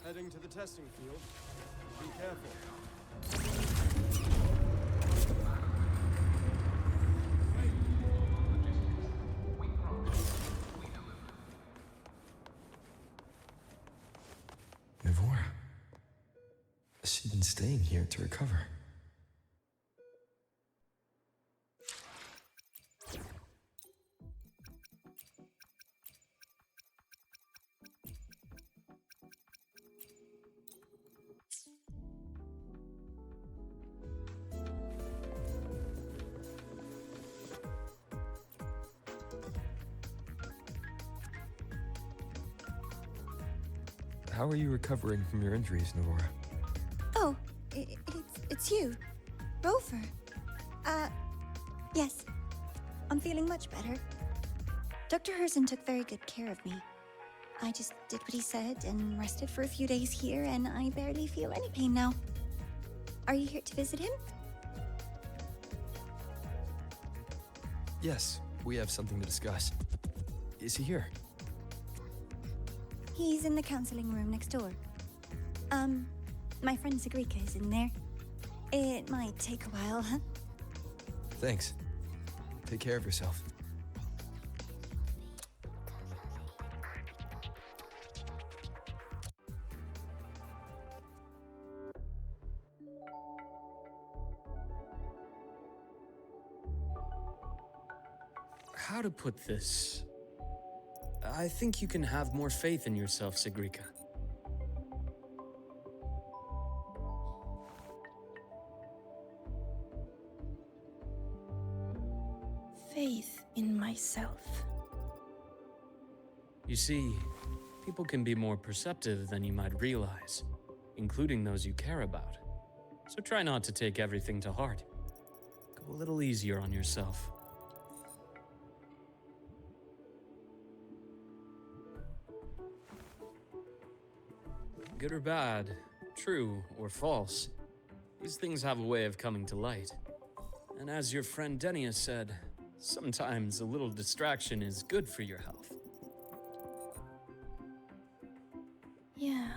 Heading to the testing field. Be careful. Navora. She's been staying here to recover. How are you recovering from your injuries, Navora? Oh, it's you. Rover. Yes. I'm feeling much better. Dr. Herson took very good care of me. I just did what he said and rested for a few days here, and I barely feel any pain now. Are you here to visit him? Yes, we have something to discuss. Is he here? He's in the counseling room next door. My friend Segrika is in there. It might take a while, huh? Thanks. Take care of yourself. How to put this? I think you can have more faith in yourself, Segrika. Faith in myself. You see, people can be more perceptive than you might realize, including those you care about. So try not to take everything to heart. Go a little easier on yourself. Good or bad, true or false, these things have a way of coming to light. And as your friend Denia said, sometimes a little distraction is good for your health. Yeah.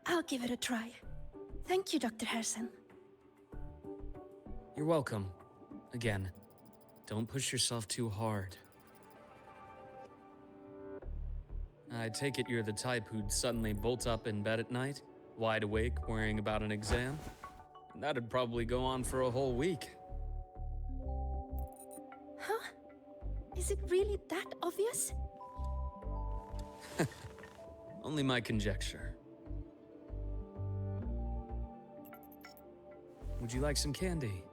I'll give it a try. Thank you, Dr. Herson. You're welcome. Again, don't push yourself too hard. I take it you're the type who'd suddenly bolt up in bed at night, wide awake, worrying about an exam? That'd probably go on for a whole week. Huh? Is it really that obvious? Only my conjecture. Would you like some candy?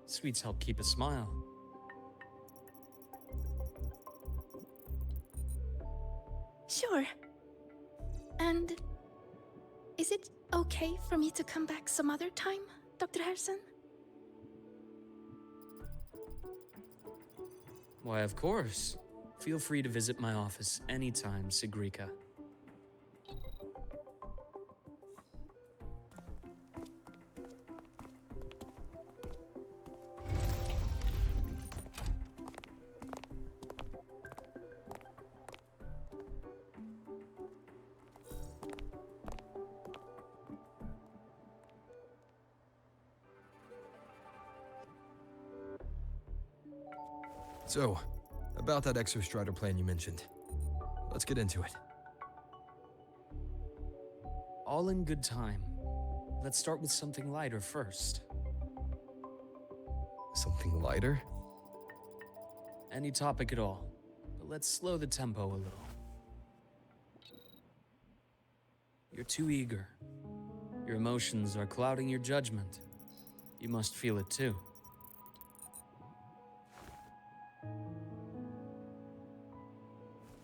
Sweets help keep a smile. Sure. And is it okay for me to come back some other time, Dr. Herson? Why, of course. Feel free to visit my office anytime, Segrika. So, about that Exostrider plan you mentioned. Let's get into it. All in good time. Let's start with something lighter first. Something lighter? Any topic at all, but let's slow the tempo a little. You're too eager. Your emotions are clouding your judgment. You must feel it too.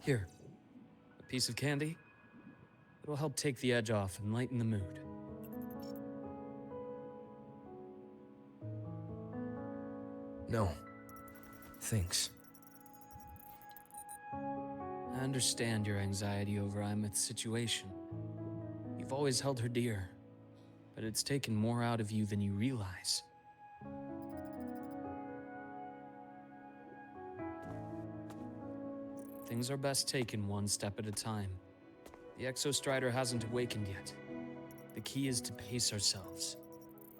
Here, a piece of candy. It'll help take the edge off and lighten the mood. No. Thanks. I understand your anxiety over Imeth's situation. You've always held her dear, but it's taken more out of you than you realize. Things are best taken one step at a time. The Exostrider hasn't awakened yet. The key is to pace ourselves.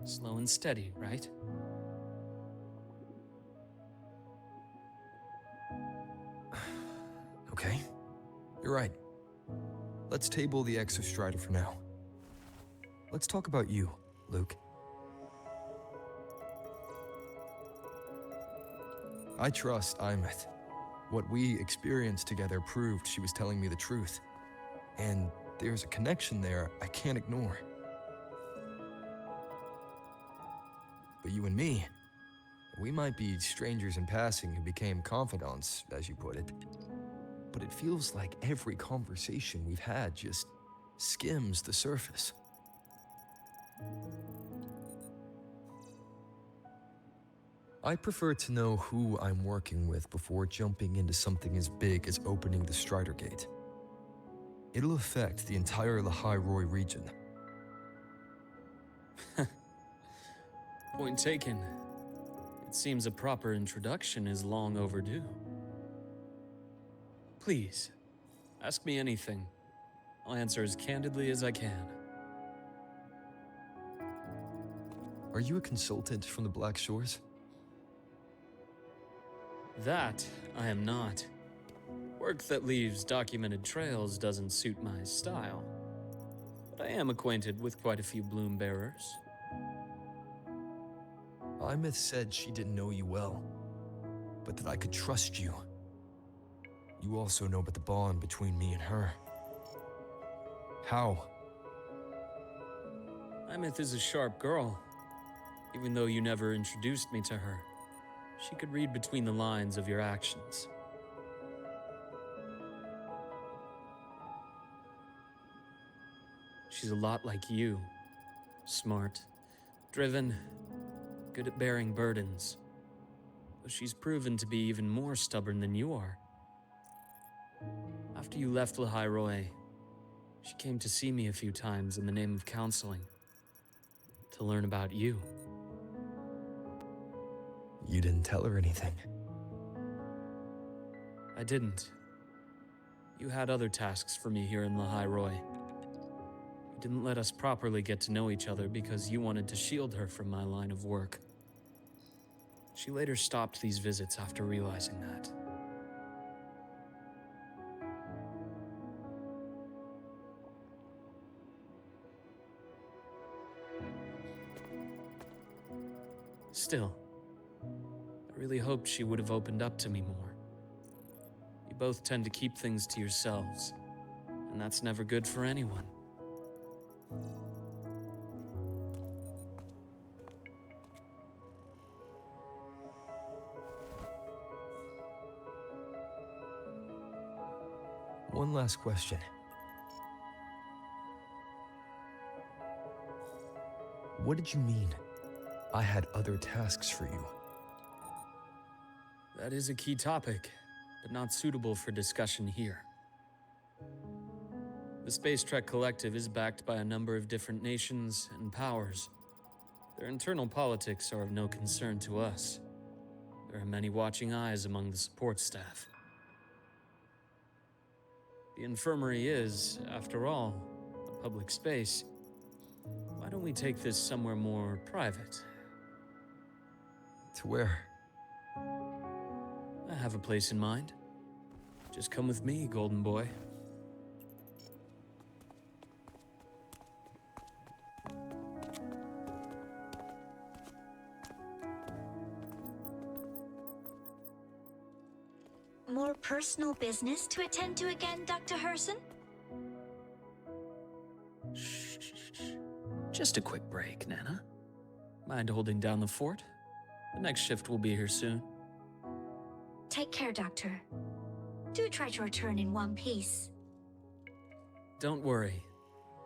Slow and steady, right? Okay, you're right. Let's table the Exostrider for now. Let's talk about you, Luke. I trust Imeth. What we experienced together proved she was telling me the truth. And there's a connection there I can't ignore. But you and me, we might be strangers in passing who became confidants, as you put it. But it feels like every conversation we've had just skims the surface. I prefer to know who I'm working with before jumping into something as big as opening the Strider Gate. It'll affect the entire Lahai-Roi region. Point taken. It seems a proper introduction is long overdue. Please, ask me anything. I'll answer as candidly as I can. Are you a consultant from the Black Shores? That I am not. Work that leaves documented trails doesn't suit my style. But I am acquainted with quite a few bloom bearers. Imeth said she didn't know you well, but that I could trust you. You also know about the bond between me and her. How? Imeth is a sharp girl. Even though you never introduced me to her, she could read between the lines of your actions. She's a lot like you. Smart, driven, good at bearing burdens. Though she's proven to be even more stubborn than you are. After you left Lahai-Roi, she came to see me a few times in the name of counseling. To learn about you. You didn't tell her anything. I didn't. You had other tasks for me here in Lahai-Roi. You didn't let us properly get to know each other because you wanted to shield her from my line of work. She later stopped these visits after realizing that. Still, I really hoped she would have opened up to me more. You both tend to keep things to yourselves, and that's never good for anyone. One last question. What did you mean? I had other tasks for you. That is a key topic, but not suitable for discussion here. The Space Trek Collective is backed by a number of different nations and powers. Their internal politics are of no concern to us. There are many watching eyes among the support staff. The infirmary is, after all, a public space. Why don't we take this somewhere more private? To where? I have a place in mind. Just come with me, Golden Boy. More personal business to attend to again, Dr. Herson? Shh. Just a quick break, Nana. Mind holding down the fort? The next shift will be here soon. Take care, Doctor. Do try to return in one piece. Don't worry.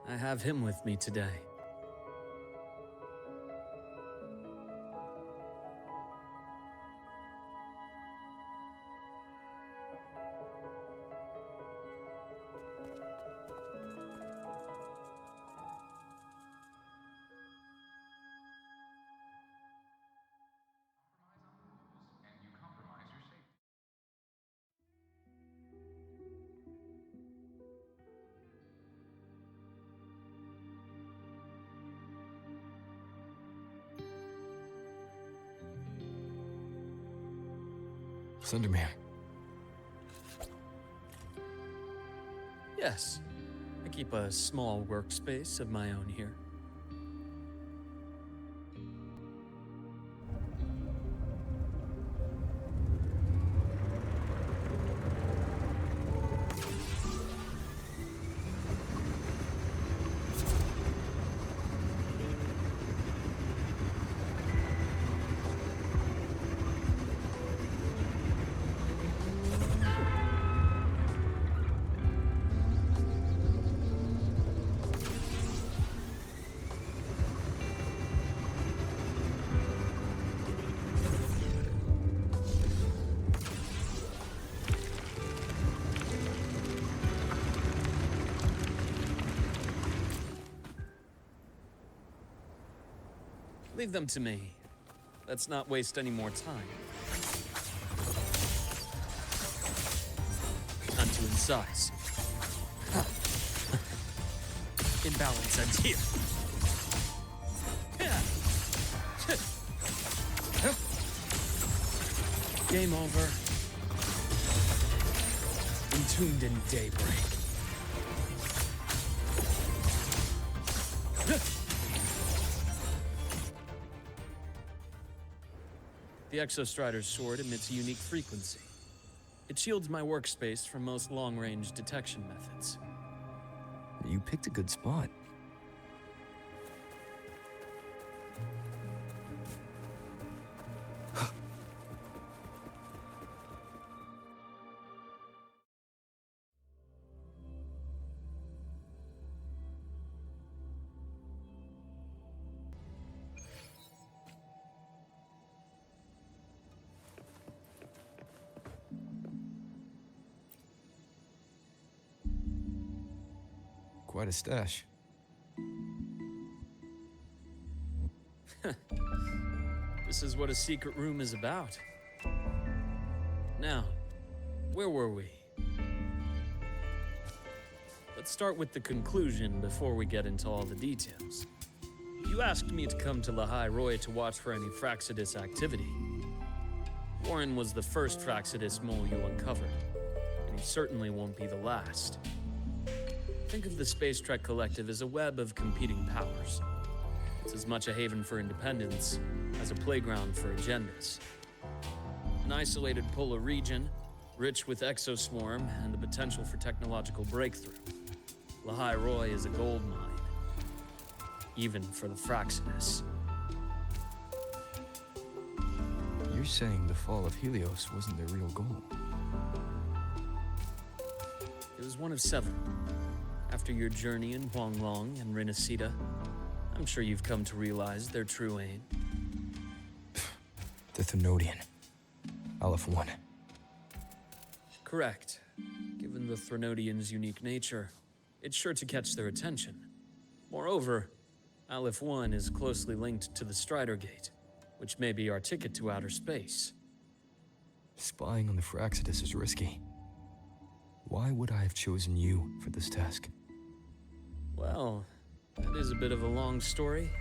I have him with me today. Slenderman. Yes, I keep a small workspace of my own here. Leave them to me. Let's not waste any more time. Time to incise. Imbalance ends here. Game over. Entombed in daybreak. The Exostrider's sword emits a unique frequency. It shields my workspace from most long-range detection methods. You picked a good spot. Quite a stash. This is what a secret room is about. Now, where were we? Let's start with the conclusion before we get into all the details. You asked me to come to Lahai-Roi to watch for any Fraxidus activity. Warren was the first Fraxidus mole you uncovered, and he certainly won't be the last. Think of the Space Trek Collective as a web of competing powers. It's as much a haven for independence as a playground for agendas. An isolated polar region, rich with exoswarm and the potential for technological breakthrough. Lahai-Roi is a gold mine, even for the Fraxidus. You're saying the fall of Helios wasn't their real goal? It was one of 7. After your journey in Huanglong and Renacida, I'm sure you've come to realize their true aim. The Thenodian. Aleph 1. Correct. Given the Thenodian's unique nature, it's sure to catch their attention. Moreover, Aleph 1 is closely linked to the Strider Gate, which may be our ticket to outer space. Spying on the Fraxidus is risky. Why would I have chosen you for this task? Well, that is a bit of a long story.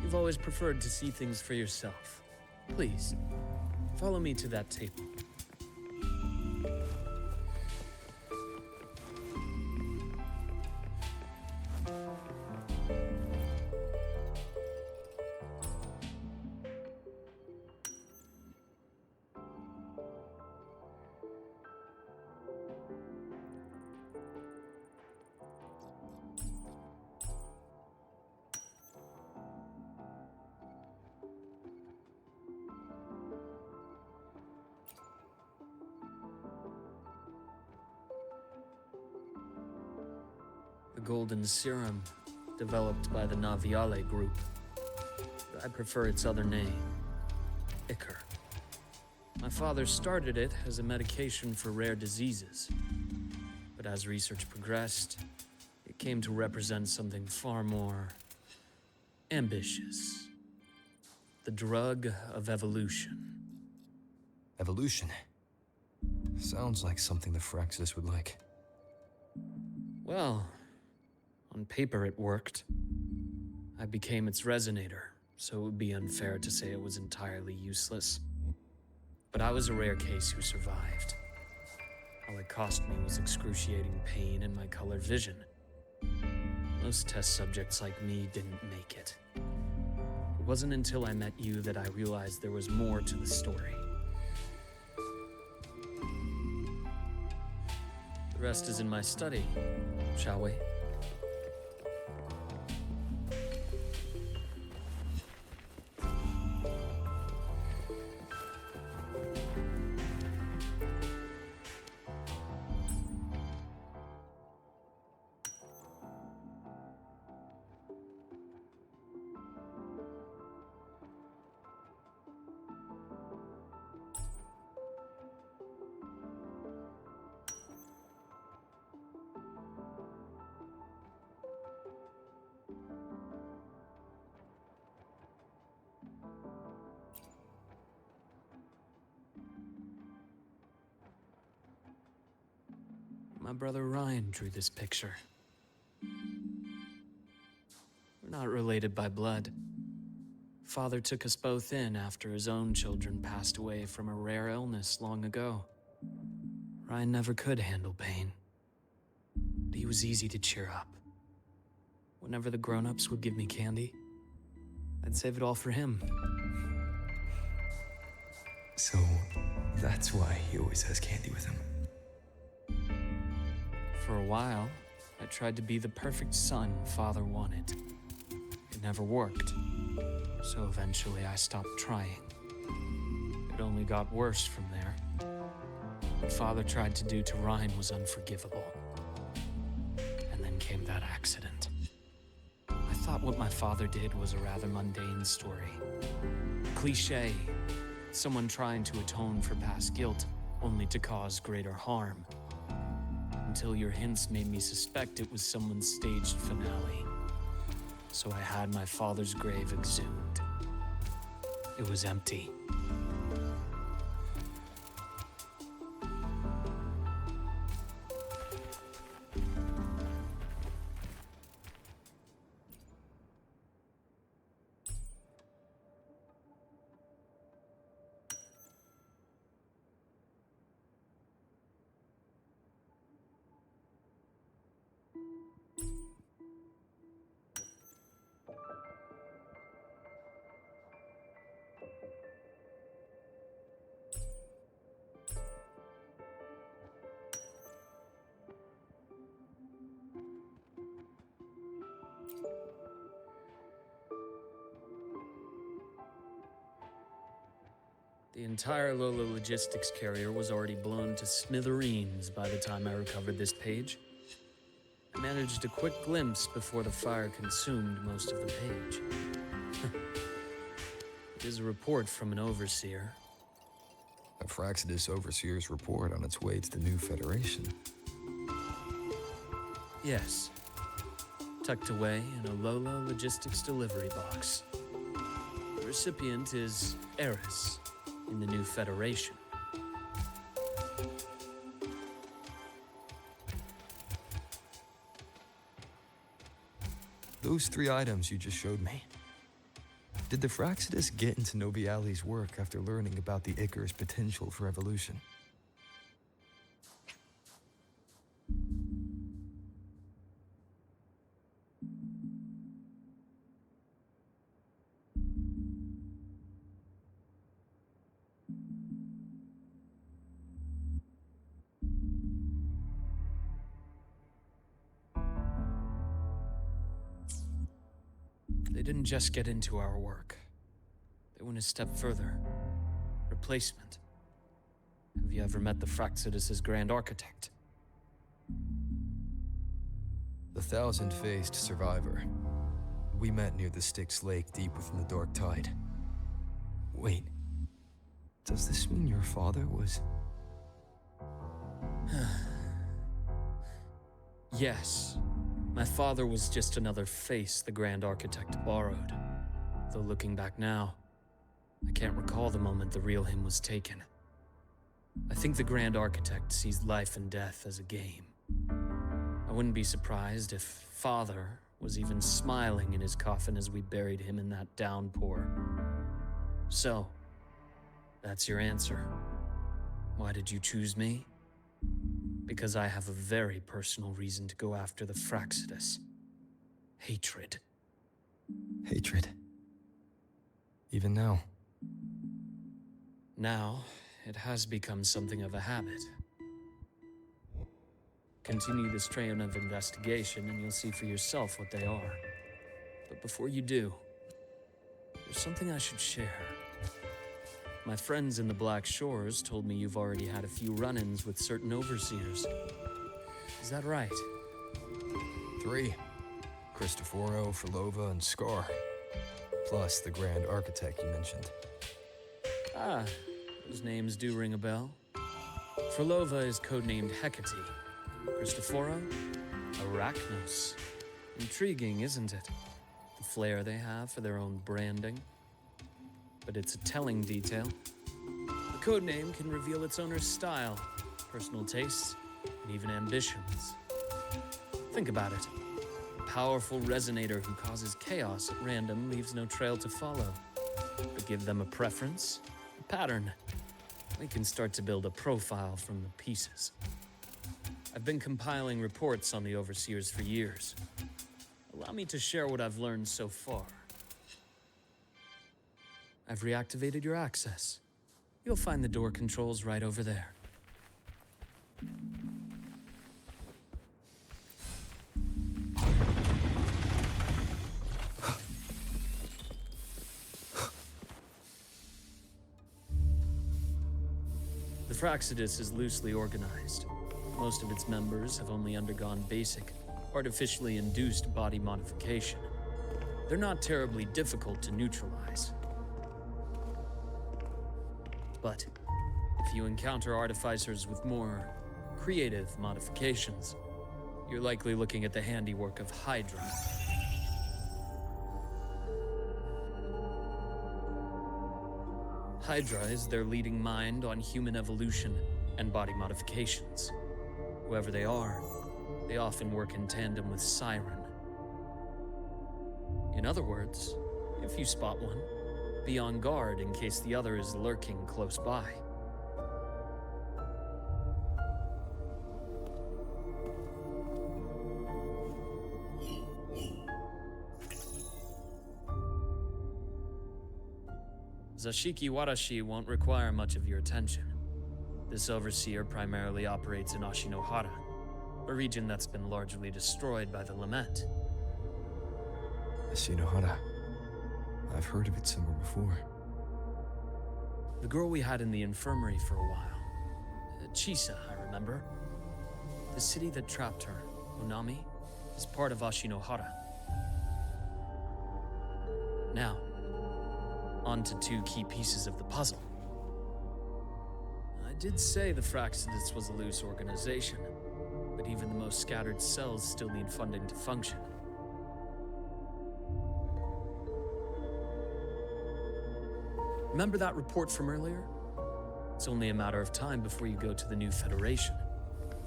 You've always preferred to see things for yourself. Please, follow me to that table. The golden serum, developed by the Naviale group. I prefer its other name, Ichor. My father started it as a medication for rare diseases. But as research progressed, it came to represent something far more ambitious. The drug of evolution. Evolution. Sounds like something the Fraxidus would like. Well, on paper it worked. I became its resonator, so it would be unfair to say it was entirely useless. But I was a rare case who survived. All it cost me was excruciating pain and my colored vision. Most test subjects like me didn't make it. It wasn't until I met you that I realized there was more to the story. The rest is in my study, shall we? My brother Ryan drew this picture. We're not related by blood. Father took us both in after his own children passed away from a rare illness long ago. Ryan never could handle pain, but he was easy to cheer up. Whenever the grown-ups would give me candy, I'd save it all for him. So, that's why he always has candy with him. For a while, I tried to be the perfect son Father wanted. It never worked, so eventually I stopped trying. It only got worse from there. What Father tried to do to Ryan was unforgivable. And then came that accident. I thought what my father did was a rather mundane story. Cliché. Someone trying to atone for past guilt, only to cause greater harm. Until your hints made me suspect it was someone's staged finale. So I had my father's grave exhumed. It was empty. The entire Lola logistics carrier was already blown to smithereens by the time I recovered this page. I managed a quick glimpse before the fire consumed most of the page. It is a report from an overseer. A Fraxidus Overseer's report on its way to the new Federation. Yes. Tucked away in a Lola logistics delivery box. The recipient is Eris in the new Federation. Those 3 items you just showed me. Did the Fraxidus get into Noviali's work after learning about the Icar's potential for evolution? They didn't just get into our work. They went a step further. Replacement. Have you ever met the Fraxidus' Grand Architect? The thousand-faced survivor. We met near the Styx Lake deep within the Dark Tide. Wait. Does this mean your father was... Yes. My father was just another face the Grand Architect borrowed. Though looking back now, I can't recall the moment the real him was taken. I think the Grand Architect sees life and death as a game. I wouldn't be surprised if Father was even smiling in his coffin as we buried him in that downpour. So, that's your answer. Why did you choose me? Because I have a very personal reason to go after the Fraccidus. Hatred. Hatred. Even now. Now, it has become something of a habit. Continue this train of investigation and you'll see for yourself what they are. But before you do, there's something I should share. My friends in the Black Shores told me you've already had a few run-ins with certain overseers. Is that right? 3. Cristoforo, Frolova, and Scar. Plus the Grand Architect you mentioned. Ah, those names do ring a bell. Frolova is codenamed Hecate. Cristoforo? Arachnos. Intriguing, isn't it? The flair they have for their own branding. But it's a telling detail. The codename can reveal its owner's style, personal tastes, and even ambitions. Think about it. A powerful resonator who causes chaos at random leaves no trail to follow. But give them a preference, a pattern. We can start to build a profile from the pieces. I've been compiling reports on the Overseers for years. Allow me to share what I've learned so far. I've reactivated your access. You'll find the door controls right over there. The Fraccidus is loosely organized. Most of its members have only undergone basic, artificially induced body modification. They're not terribly difficult to neutralize. But if you encounter artificers with more creative modifications, you're likely looking at the handiwork of Hydra. Hydra is their leading mind on human evolution and body modifications. Whoever they are, they often work in tandem with Siren. In other words, if you spot one, be on guard in case the other is lurking close by. Zashiki Warashi won't require much of your attention. This overseer primarily operates in Ashinohara, a region that's been largely destroyed by the Lament. Ashinohara. I've heard of it somewhere before. The girl we had in the infirmary for a while. Chisa, I remember. The city that trapped her, Onami, is part of Ashinohara. Now, on to 2 key pieces of the puzzle. I did say the Fraccidus was a loose organization, but even the most scattered cells still need funding to function. Remember that report from earlier? It's only a matter of time before you go to the new Federation.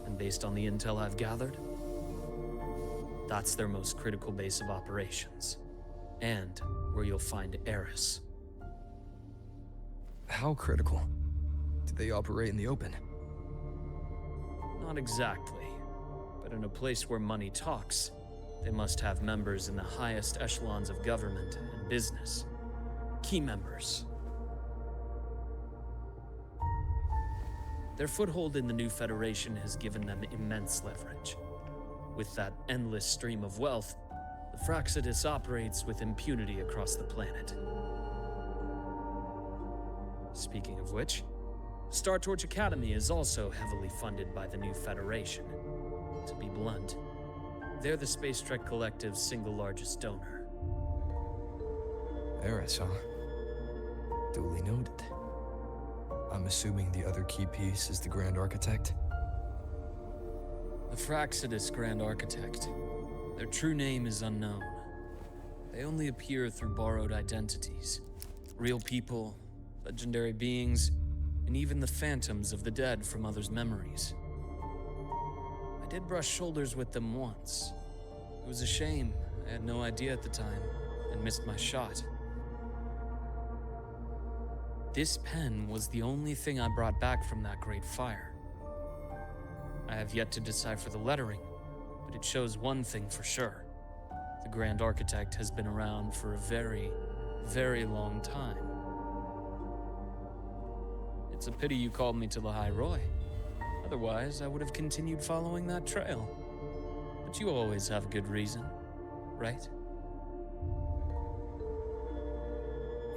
And based on the intel I've gathered, that's their most critical base of operations. And where you'll find Eris. How critical? Do they operate in the open? Not exactly. But in a place where money talks, they must have members in the highest echelons of government and business. Key members. Their foothold in the new Federation has given them immense leverage. With that endless stream of wealth, the Fraccidus operates with impunity across the planet. Speaking of which, Star Torch Academy is also heavily funded by the new Federation. To be blunt, they're the Space Trek Collective's single largest donor. Eris, huh? Duly noted. I'm assuming the other key piece is the Grand Architect? The Fraccidus Grand Architect. Their true name is unknown. They only appear through borrowed identities. Real people, legendary beings, and even the phantoms of the dead from others' memories. I did brush shoulders with them once. It was a shame. I had no idea at the time, and missed my shot. This pen was the only thing I brought back from that great fire. I have yet to decipher the lettering, but it shows one thing for sure. The Grand Architect has been around for a very, very long time. It's a pity you called me to Lahai-Roi. Otherwise, I would have continued following that trail. But you always have a good reason, right?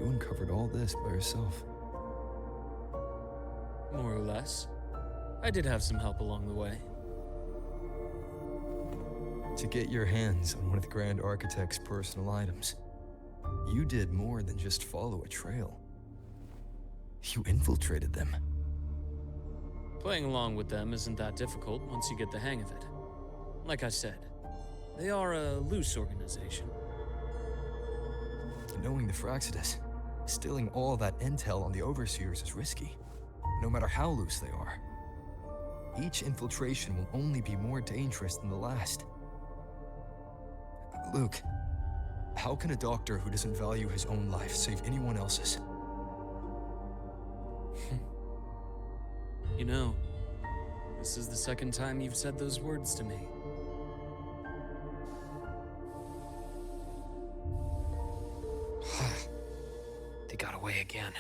You uncovered all this by yourself. More or less. I did have some help along the way. To get your hands on one of the Grand Architect's personal items, you did more than just follow a trail. You infiltrated them. Playing along with them isn't that difficult once you get the hang of it. Like I said, they are a loose organization. Knowing the Fraxidus, stealing all that intel on the Overseers is risky, no matter how loose they are. Each infiltration will only be more dangerous than the last. Luke, how can a doctor who doesn't value his own life save anyone else's? You know, this is the second time you've said those words to me. They got away again.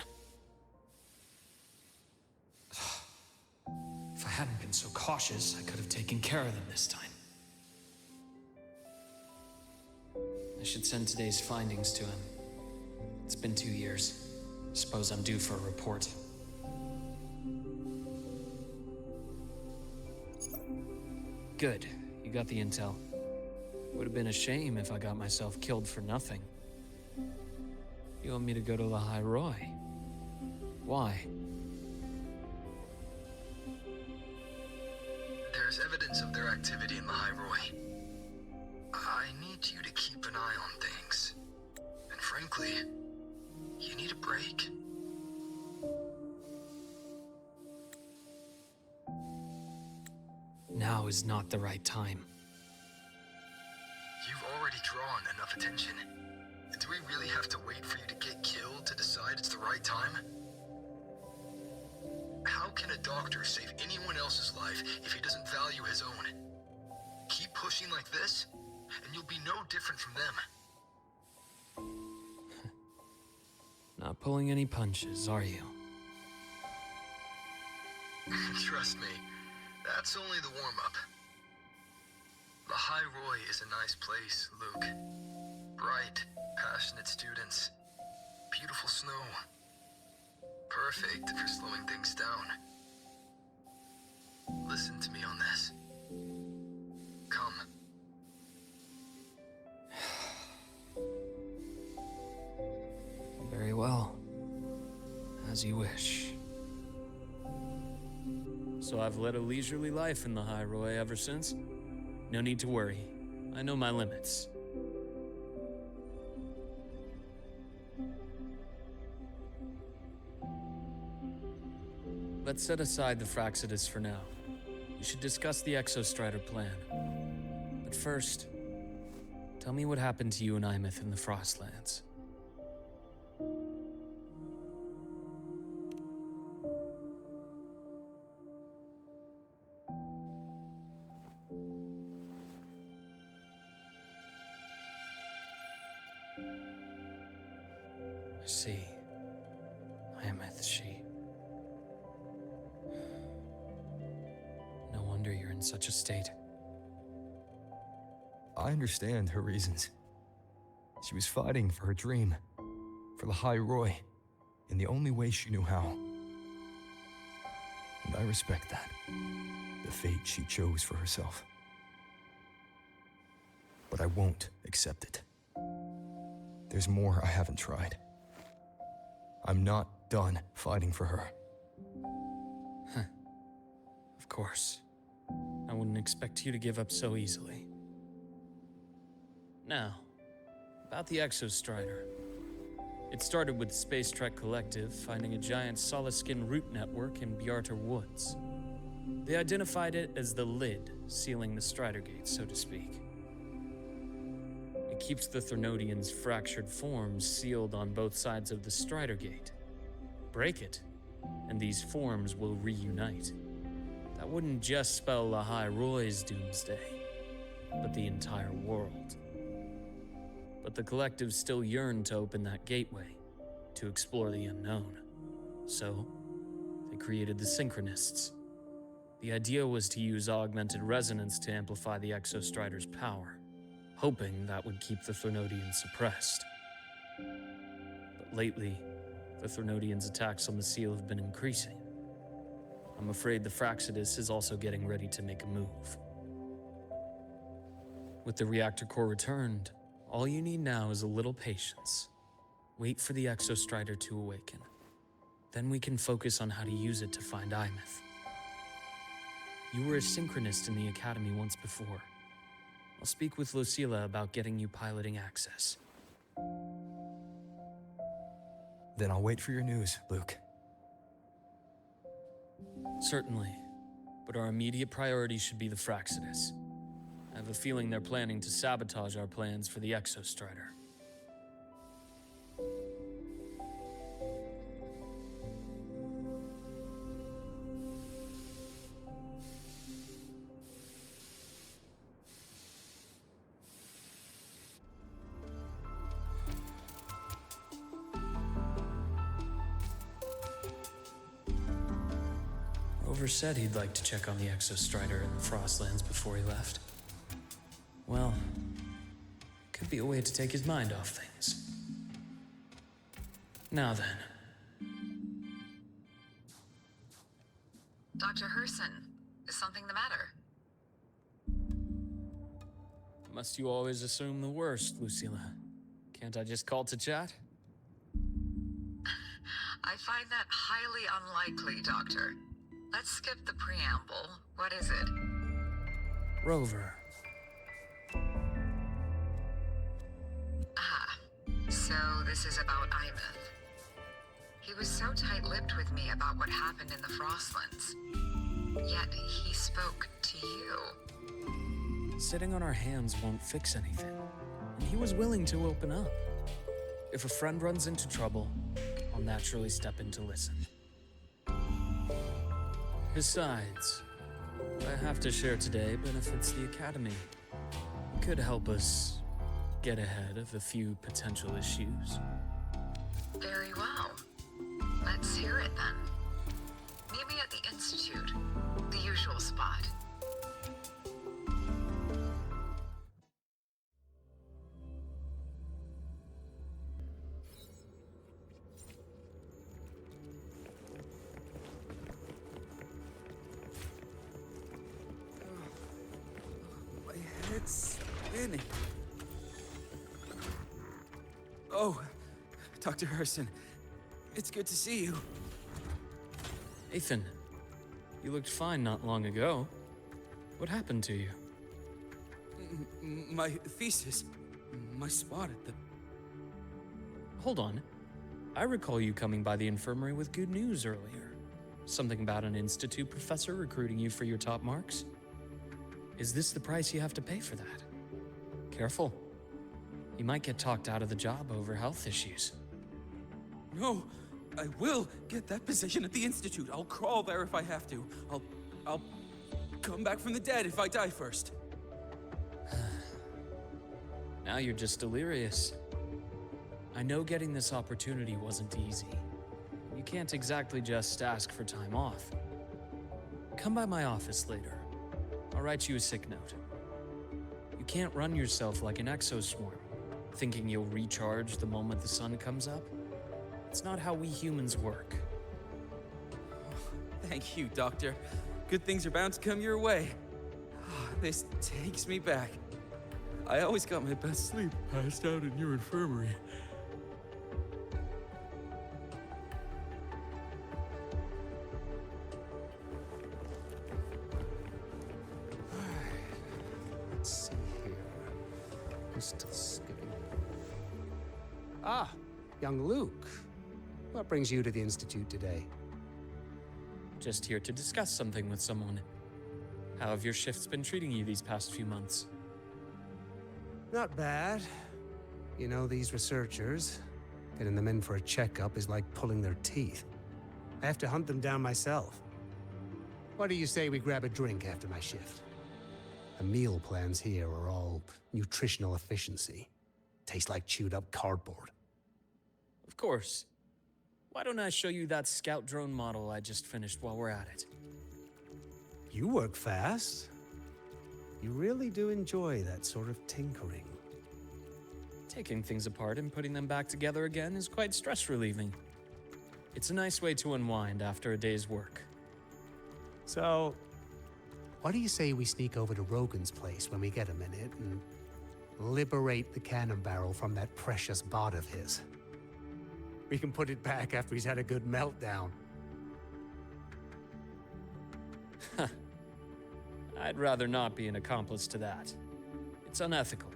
If I hadn't been so cautious, I could have taken care of them this time. I should send today's findings to him. It's been 2 years. Suppose I'm due for a report. Good, you got the intel. Would have been a shame if I got myself killed for nothing. You want me to go to Lahai-Roi? Why? There's evidence of their activity in Lahai-Roi. I need you to keep an eye on things. And frankly, you need a break. Now is not the right time. You've already drawn enough attention. Do we really have to wait for you to get killed to decide it's the right time? How can a doctor save anyone else's life if he doesn't value his own? Keep pushing like this, and you'll be no different from them. Not pulling any punches, are you? Trust me, that's only the warm-up. Lahai-Roi is a nice place, Luke. Bright, passionate students. Beautiful snow. Perfect for slowing things down. Listen to me on this. Come. Very well. As you wish. So I've led a leisurely life in the Lahai-Roi ever since. No need to worry. I know my limits. Let's set aside the Fraxidus for now. We should discuss the Exostrider plan. But first, tell me what happened to you and Imeth in the Frostlands. I see. Imeth, she... No wonder you're in such a state. I understand her reasons. She was fighting for her dream, for Lahai-Roi, in the only way she knew how. And I respect that. The fate she chose for herself. But I won't accept it. There's more I haven't tried. I'm not done fighting for her. Of course. I wouldn't expect you to give up so easily. Now, about the Exostrider. It started with Space Trek Collective finding a giant Soliskin root network in Bjartar Woods. They identified it as the lid sealing the Strider Gate, so to speak. It keeps the Threnodians' fractured forms sealed on both sides of the Strider Gate. Break it, and these forms will reunite. That wouldn't just spell Lahai-Roi's doomsday, but the entire world. But the Collective still yearned to open that gateway, to explore the unknown. So, they created the Synchronists. The idea was to use augmented resonance to amplify the Exostrider's power, hoping that would keep the Threnodians suppressed. But lately, the Threnodians' attacks on the seal have been increasing. I'm afraid the Fraxidus is also getting ready to make a move. With the reactor core returned, all you need now is a little patience. Wait for the Exostrider to awaken. Then we can focus on how to use it to find Imeth. You were a synchronist in the Academy once before. I'll speak with Lucilla about getting you piloting access. Then I'll wait for your news, Luke. Certainly, but our immediate priority should be the Fraxidus. I have a feeling they're planning to sabotage our plans for the Exostrider. Rover said he'd like to check on the Exostrider in the Frostlands before he left. Well, could be a way to take his mind off things. Now then. Dr. Herson, is something the matter? Must you always assume the worst, Lucilla? Can't I just call to chat? I find that highly unlikely, Doctor. Let's skip the preamble. What is it? Rover. Ah, so this is about Imeth. He was so tight-lipped with me about what happened in the Frostlands. Yet he spoke to you. Sitting on our hands won't fix anything. And he was willing to open up. If a friend runs into trouble, I'll naturally step in to listen. Besides, what I have to share today benefits the Academy. It could help us get ahead of a few potential issues. Very well. Let's hear it then. Meet me at the Institute, the usual spot. It's spinning. Oh, Dr. Herson, it's good to see you. Ethan, you looked fine not long ago. What happened to you? My thesis, my spot at the... Hold on. I recall you coming by the infirmary with good news earlier. Something about an institute professor recruiting you for your top marks? Is this the price you have to pay for that? Careful. You might get talked out of the job over health issues. No, I will get that position at the Institute. I'll crawl there if I have to. I'll come back from the dead if I die first. Now you're just delirious. I know getting this opportunity wasn't easy. You can't exactly just ask for time off. Come by my office later. I'll write you a sick note. You can't run yourself like an exoswarm, thinking you'll recharge the moment the sun comes up. It's not how we humans work. Thank you, Doctor. Good things are bound to come your way. This takes me back. I always got my best sleep passed out in your infirmary. Let's see here. Still skipping. Ah, young Luke. What brings you to the Institute today? Just here to discuss something with someone. How have your shifts been treating you these past few months? Not bad. You know, these researchers, getting them in for a checkup is like pulling their teeth. I have to hunt them down myself. What do you say we grab a drink after my shift? The meal plans here are all nutritional efficiency. Taste like chewed up cardboard. Of course. Why don't I show you that scout drone model I just finished while we're at it? You work fast. You really do enjoy that sort of tinkering. Taking things apart and putting them back together again is quite stress-relieving. It's a nice way to unwind after a day's work. So, what do you say we sneak over to Rogan's place when we get a minute and liberate the cannon barrel from that precious bot of his? We can put it back after he's had a good meltdown. I'd rather not be an accomplice to that. It's unethical.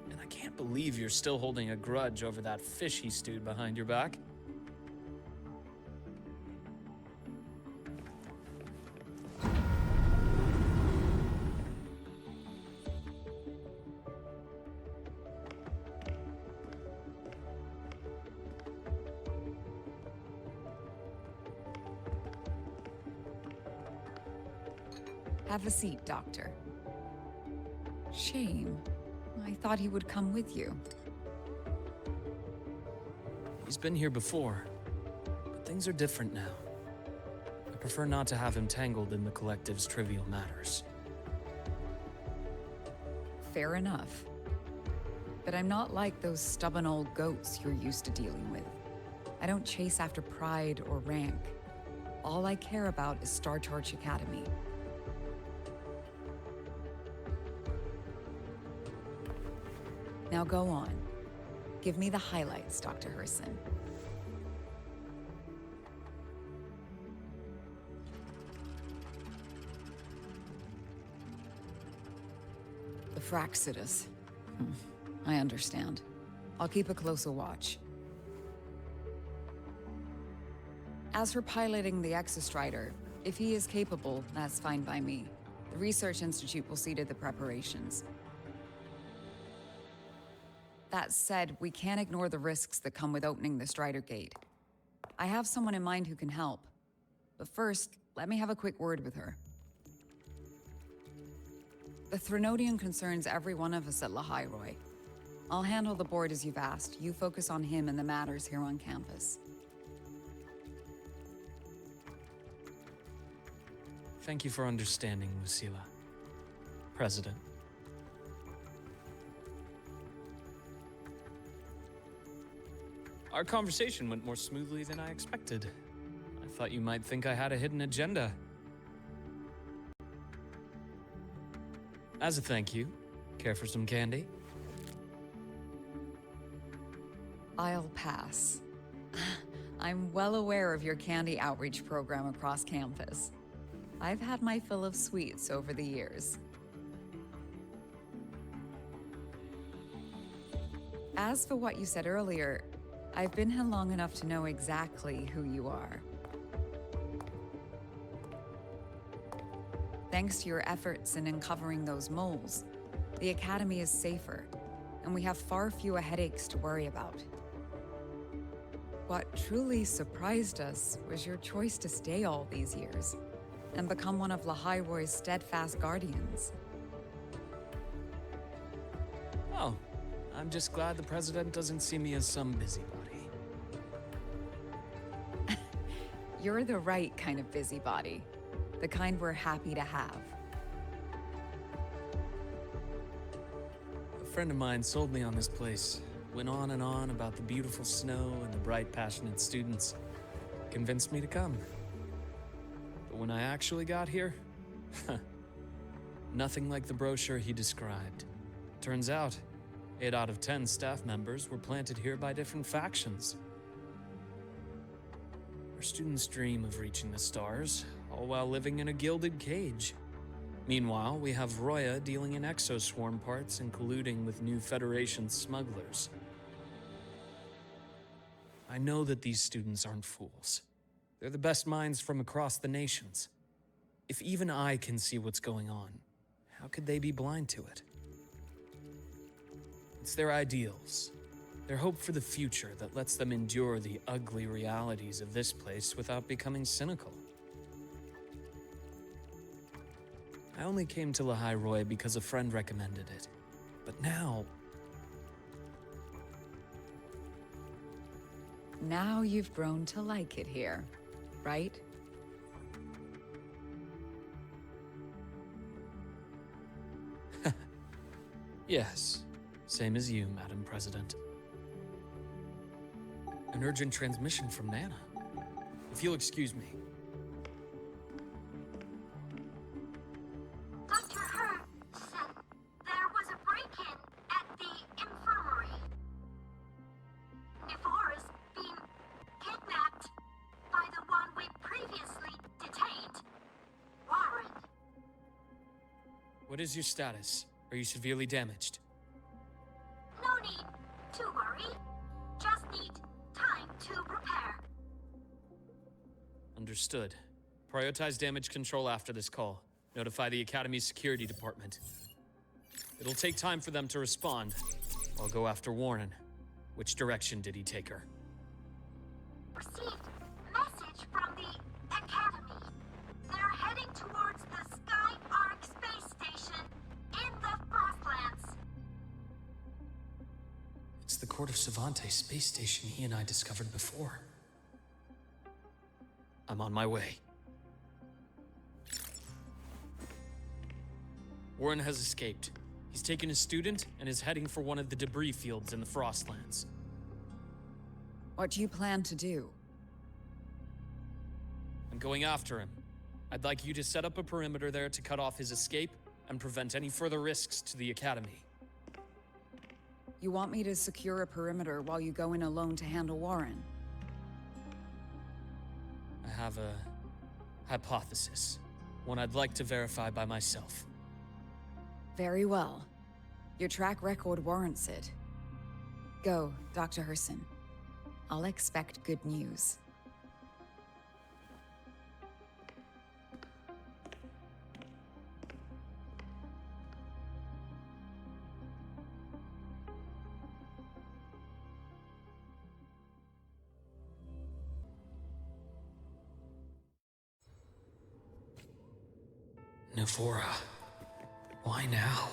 And I can't believe you're still holding a grudge over that fish he stewed behind your back. Have a seat, Doctor. Shame. I thought he would come with you. He's been here before, but things are different now. I prefer not to have him tangled in the collective's trivial matters. Fair enough. But I'm not like those stubborn old goats you're used to dealing with. I don't chase after pride or rank. All I care about is Star Torch Academy. Now go on. Give me the highlights, Dr. Herson. The Fraxidus. I understand. I'll keep a closer watch. As for piloting the Exostrider, if he is capable, that's fine by me. The Research Institute will see to the preparations. That said, we can't ignore the risks that come with opening the Strider Gate. I have someone in mind who can help. But first, let me have a quick word with her. The Threnodian concerns every one of us at Lahai-Roi. I'll handle the board as you've asked. You focus on him and the matters here on campus. Thank you for understanding, Lucila. President. Our conversation went more smoothly than I expected. I thought you might think I had a hidden agenda. As a thank you, care for some candy? I'll pass. I'm well aware of your candy outreach program across campus. I've had my fill of sweets over the years. As for what you said earlier, I've been here long enough to know exactly who you are. Thanks to your efforts in uncovering those moles, the Academy is safer, and we have far fewer headaches to worry about. What truly surprised us was your choice to stay all these years and become one of Lahai-Roi's steadfast guardians. Oh, I'm just glad the President doesn't see me as some busybody. You're the right kind of busybody. The kind we're happy to have. A friend of mine sold me on this place. Went on and on about the beautiful snow and the bright, passionate students. Convinced me to come. But when I actually got here, nothing like the brochure he described. Turns out, 8 out of 10 staff members were planted here by different factions. Our students dream of reaching the stars, all while living in a gilded cage. Meanwhile, we have Roya dealing in exoswarm parts and colluding with new Federation smugglers. I know that these students aren't fools. They're the best minds from across the nations. If even I can see what's going on, how could they be blind to it? It's their ideals, Their hope for the future that lets them endure the ugly realities of this place without becoming cynical. I only came to Lahai-Roi because a friend recommended it. But now... Now you've grown to like it here, right? Yes, same as you, Madam President. An urgent transmission from Nana. If you'll excuse me. Dr. Hurd said there was a break-in at the infirmary. Nevora's been kidnapped by the one we previously detained, Warren. What is your status? Are you severely damaged? No need to worry. Just need time to repair. Understood. Prioritize damage control after this call. Notify the Academy's security department. It'll take time for them to respond. I'll go after Warren. Which direction did he take her? Received message from the Academy. They're heading towards the Sky Arc space station in the Frostlands. It's the Court of Savante space station he and I discovered before. I'm on my way. Warren has escaped. He's taken a student and is heading for one of the debris fields in the Frostlands. What do you plan to do? I'm going after him. I'd like you to set up a perimeter there to cut off his escape and prevent any further risks to the Academy. You want me to secure a perimeter while you go in alone to handle Warren? I have a hypothesis. One I'd like to verify by myself. Very well. Your track record warrants it. Go, Dr. Herson. I'll expect good news. Nevora. Why now?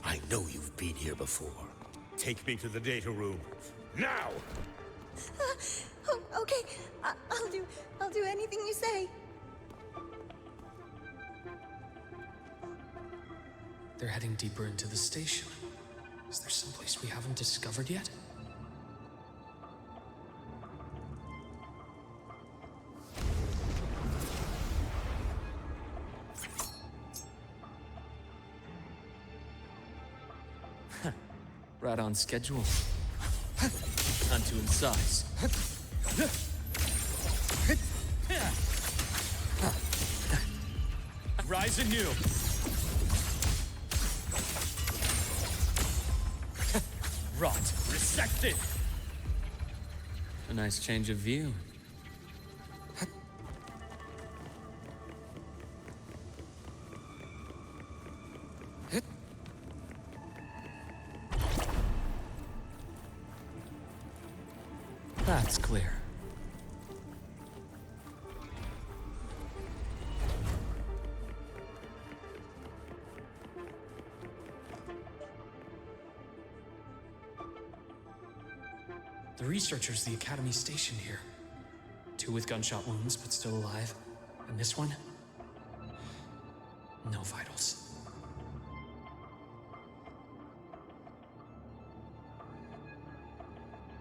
I know you've been here before. Take me to the data room. Now! Oh, okay. I'll do anything you say. They're heading deeper into the station. Is there someplace we haven't discovered yet? Right on schedule. Time to incise. Rise anew. Rot. Resected. A nice change of view. That's clear. The researchers the Academy stationed here. 2 with gunshot wounds, but still alive. And this one? No vitals.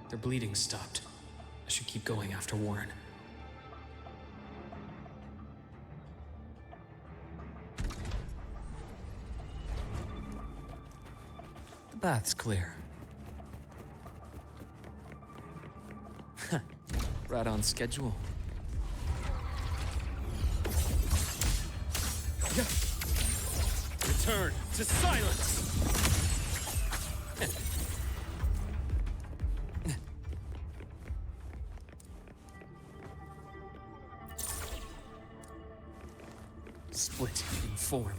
Their bleeding stopped. I should keep going after Warren. The bath's clear. Right on schedule. Return to silence! Split in form.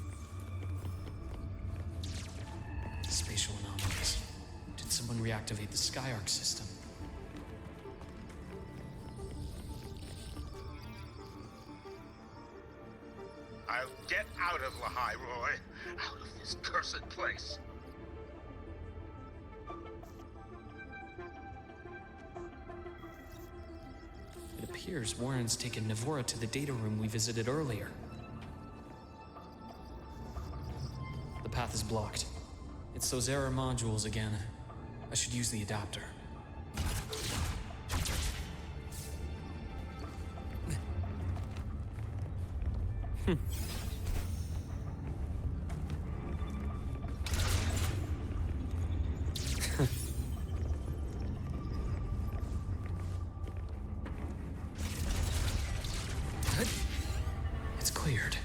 Spatial anomalies. Did someone reactivate the Skyark system? I'll get out of Lahai-Roi, out of this cursed place. It appears Warren's taken Navora to the data room we visited earlier. The path is blocked. It's those error modules again. I should use the adapter. It's cleared.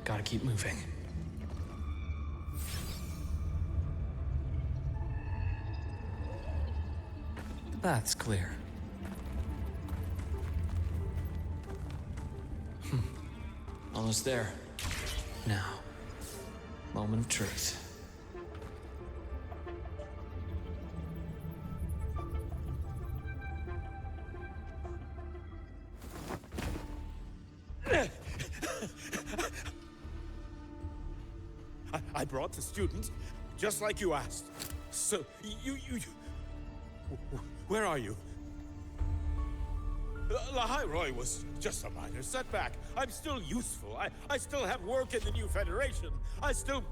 Gotta keep moving. The path's clear. Almost there. Now, moment of truth. I brought the student, just like you asked. So, where are you? Lahai-Roi was just a minor setback. I'm still useful. I still have work in the new Federation. I still...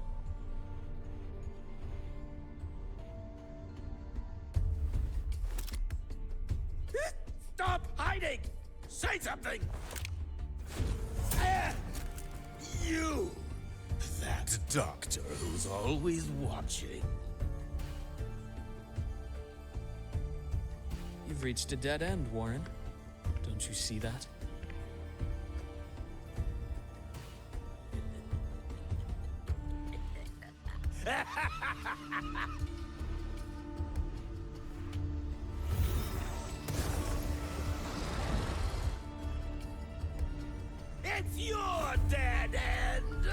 Stop hiding! Say something! You! That doctor who's always watching. You've reached a dead end, Warren. Don't you see that? It's your dead end!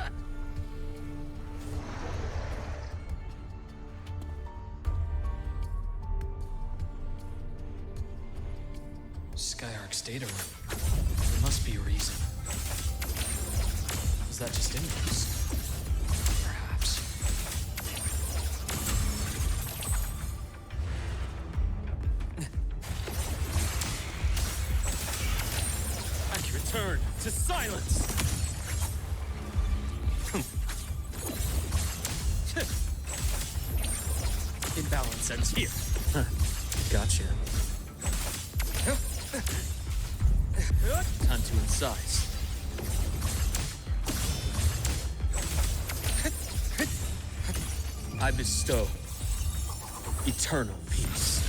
Skyark's data room. There must be a reason. Is that just inputs? Perhaps. I can return to silence! Imbalance ends here. Huh. Gotcha. Time to incise. I bestow eternal peace.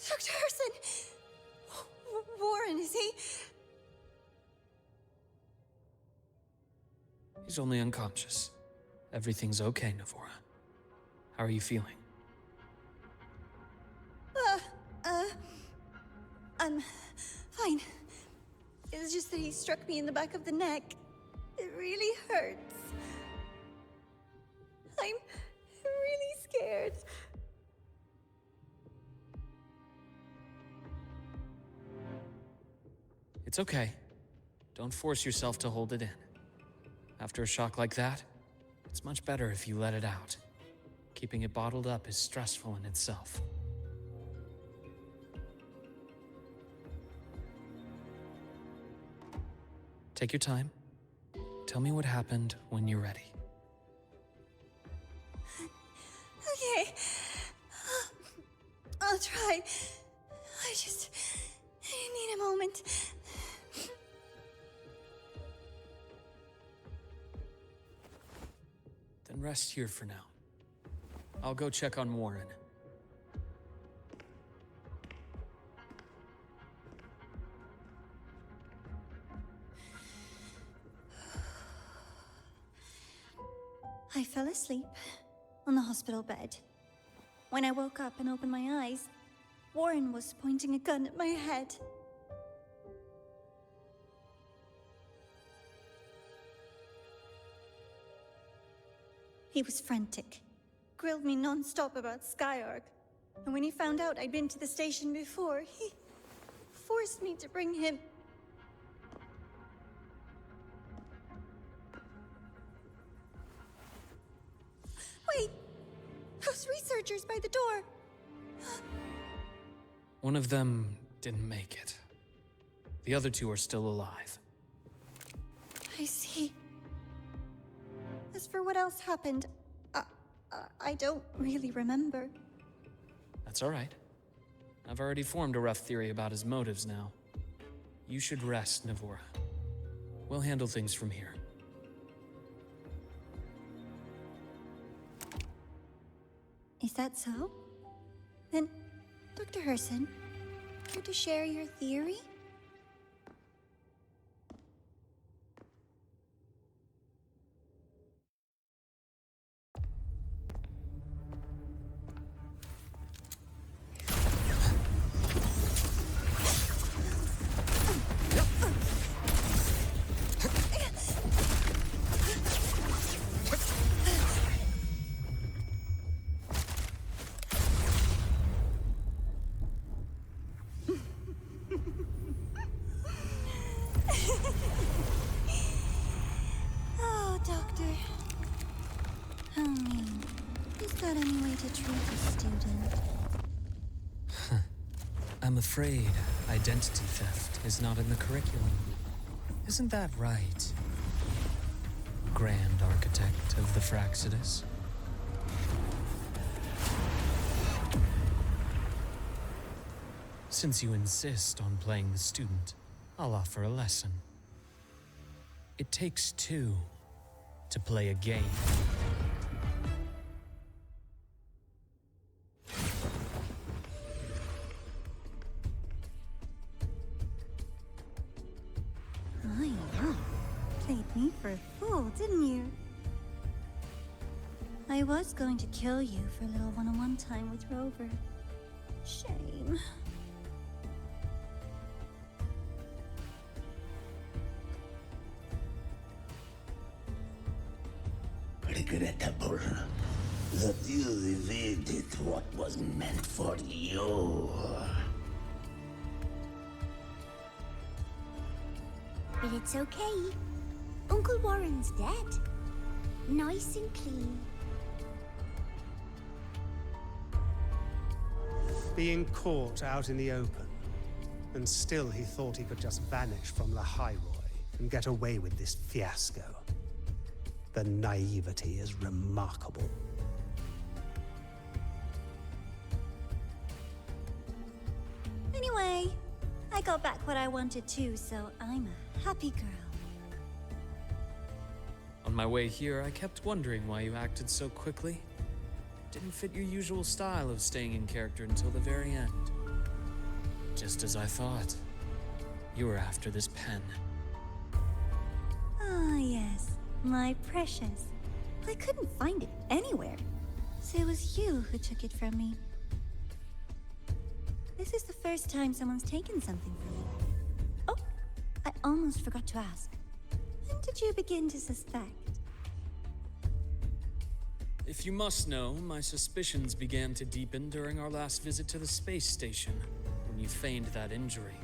Dr. Herson! Warren, is he? He's only unconscious. Everything's okay, Navora. How are you feeling? I'm fine. It's just that he struck me in the back of the neck. It really hurts. I'm really scared. It's okay. Don't force yourself to hold it in. After a shock like that, it's much better if you let it out. Keeping it bottled up is stressful in itself. Take your time. Tell me what happened when you're ready. try. I need a moment. Then rest here for now. I'll go check on Warren. I fell asleep on the hospital bed. When I woke up and opened my eyes, Warren was pointing a gun at my head. He was frantic, grilled me non-stop about Skyark, and when he found out I'd been to the station before, he forced me to bring him. Wait! Those researchers by the door! One of them didn't make it. The other two are still alive. I see. As for what else happened, I don't really remember. That's all right. I've already formed a rough theory about his motives now. You should rest, Navora. We'll handle things from here. Is that so? Then, Dr. Herson, care to share your theory? Oh, Doctor. How mean. Is that any way to treat a student? I'm afraid identity theft is not in the curriculum. Isn't that right, Grand Architect of the Fraxidus? Since you insist on playing the student, I'll offer a lesson. It takes two to play a game. I know. Played me for a fool, didn't you? I was going to kill you for a little one-on-one time with Rover. Shame. Regrettable that you evaded what was meant for you. But it's okay. Uncle Warren's dead. Nice and clean. Being caught out in the open, and still he thought he could just vanish from Lahai-Roi and get away with this fiasco. The naivety is remarkable. Anyway, I got back what I wanted too, so I'm a happy girl. On my way here, I kept wondering why you acted so quickly. Didn't fit your usual style of staying in character until the very end. Just as I thought. You were after this pen. Ah, yes. My precious. I couldn't find it anywhere. So it was you who took it from me. This is the first time someone's taken something from you. Oh, I almost forgot to ask. When did you begin to suspect? If you must know, my suspicions began to deepen during our last visit to the space station, when you feigned that injury.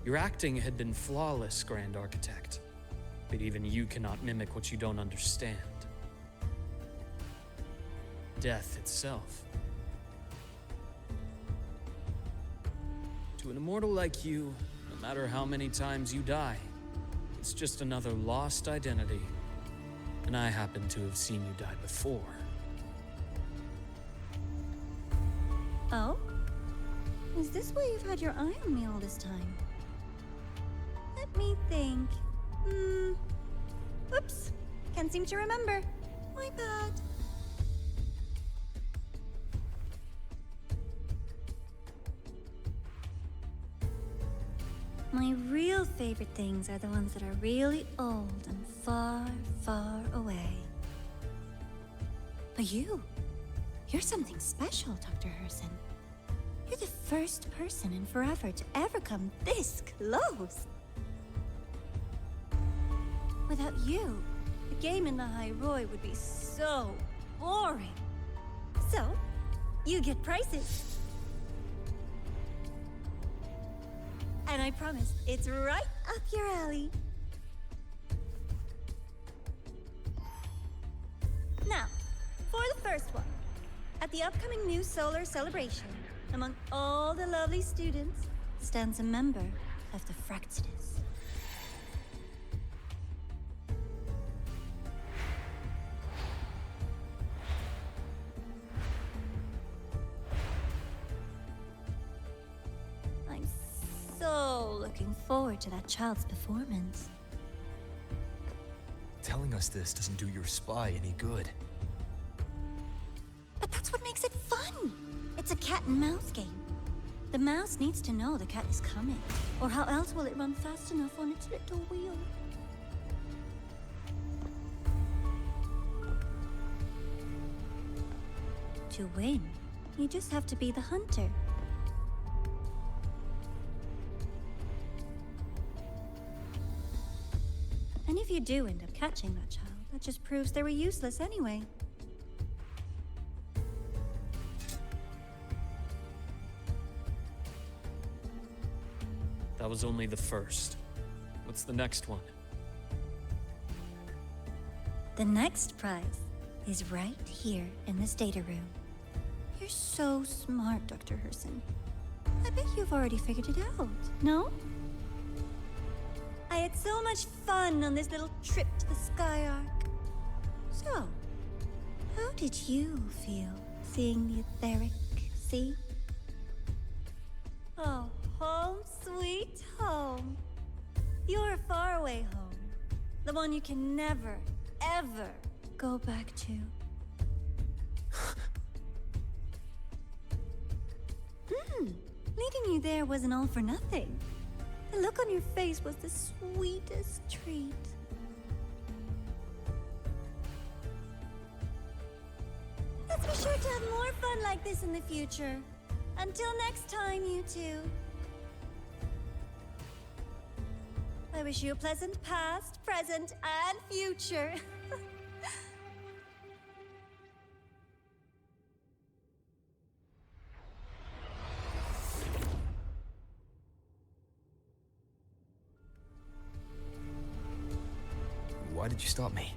Your acting had been flawless, Grand Architect, but even you cannot mimic what you don't understand. Death itself. To an immortal like you, no matter how many times you die, it's just another lost identity. And I happen to have seen you die before. Oh? Is this why you've had your eye on me all this time? Let me think. Oops. Can't seem to remember. My bad. My real favorite things are the ones that are really old and far, far away. But you're something special, Dr. Herson. You're the first person in forever to ever come this close. Without you, the game in Lahai-Roi would be so boring. So, you get prizes. And I promise, it's right up your alley. Now, for the first one. At the upcoming new solar celebration, among all the lovely students, stands a member of the Fraxidus. I'm so looking forward to that child's performance. Telling us this doesn't do your spy any good. But that's what makes it fun! It's a cat and mouse game. The mouse needs to know the cat is coming, or how else will it run fast enough on its little wheel? To win, you just have to be the hunter. And if you do end up catching that child, that just proves they were useless anyway. That was only the first. What's the next one? The next prize is right here in this data room. You're so smart, Dr. Herson. I bet you've already figured it out, no? I had so much fun on this little trip to the Sky Arc. So, how did you feel seeing the etheric sea? Oh, home sweet home. Your faraway home. The one you can never, ever go back to. Leading you there wasn't all for nothing. The look on your face was the sweetest treat. Let's be sure to have more fun like this in the future. Until next time, you two. I wish you a pleasant past, present, and future. Why did you stop me?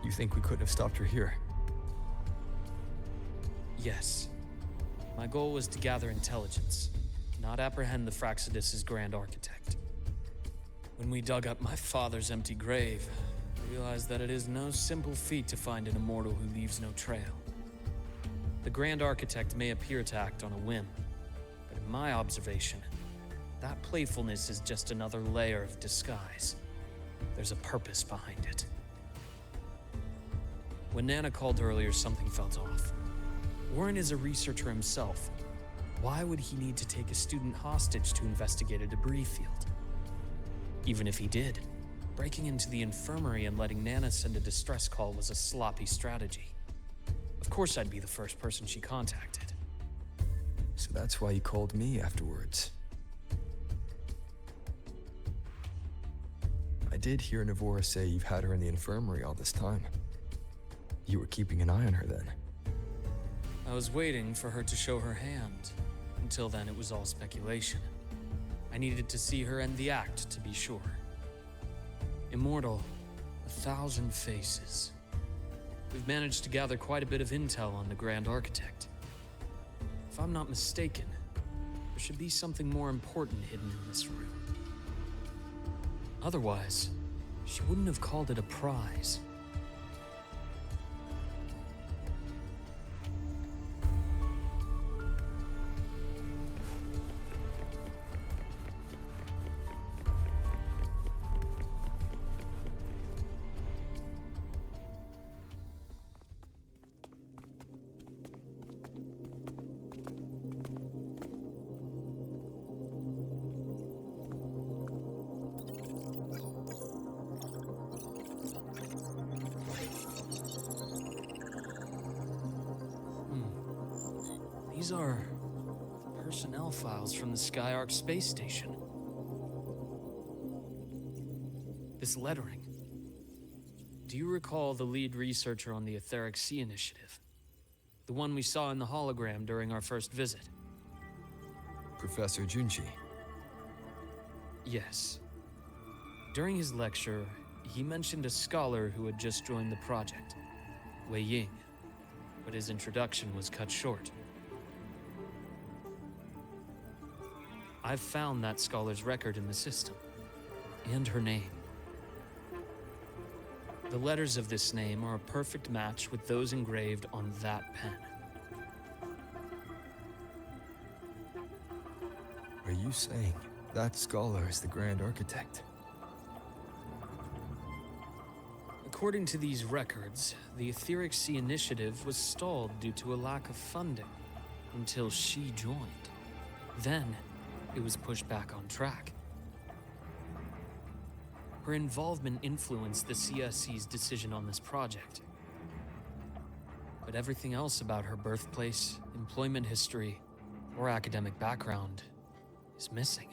You think we couldn't have stopped her here? Yes. My goal was to gather intelligence, not apprehend the Fraxidus' Grand Architect. When we dug up my father's empty grave, I realized that it is no simple feat to find an immortal who leaves no trail. The Grand Architect may appear to act on a whim, but in my observation, that playfulness is just another layer of disguise. There's a purpose behind it. When Nana called earlier, something felt off. Warren is a researcher himself. Why would he need to take a student hostage to investigate a debris field? Even if he did, breaking into the infirmary and letting Nana send a distress call was a sloppy strategy. Of course I'd be the first person she contacted. So that's why you called me afterwards. I did hear Navora say you've had her in the infirmary all this time. You were keeping an eye on her then. I was waiting for her to show her hand. Until then, it was all speculation. I needed to see her end the act to be sure. Immortal, 1,000 faces. We've managed to gather quite a bit of intel on the Grand Architect. If I'm not mistaken, there should be something more important hidden in this room. Otherwise, she wouldn't have called it a prize. These are the personnel files from the Skyark space station. This lettering. Do you recall the lead researcher on the Etheric Sea Initiative? The one we saw in the hologram during our first visit? Professor Junshi. Yes. During his lecture, he mentioned a scholar who had just joined the project, Wei Ying, but his introduction was cut short. I've found that scholar's record in the system, and her name. The letters of this name are a perfect match with those engraved on that pen. Are you saying that scholar is the Grand Architect? According to these records, the Etheric Sea Initiative was stalled due to a lack of funding until she joined. Then, it was pushed back on track. Her involvement influenced the CSC's decision on this project. But everything else about her birthplace, employment history, or academic background is missing.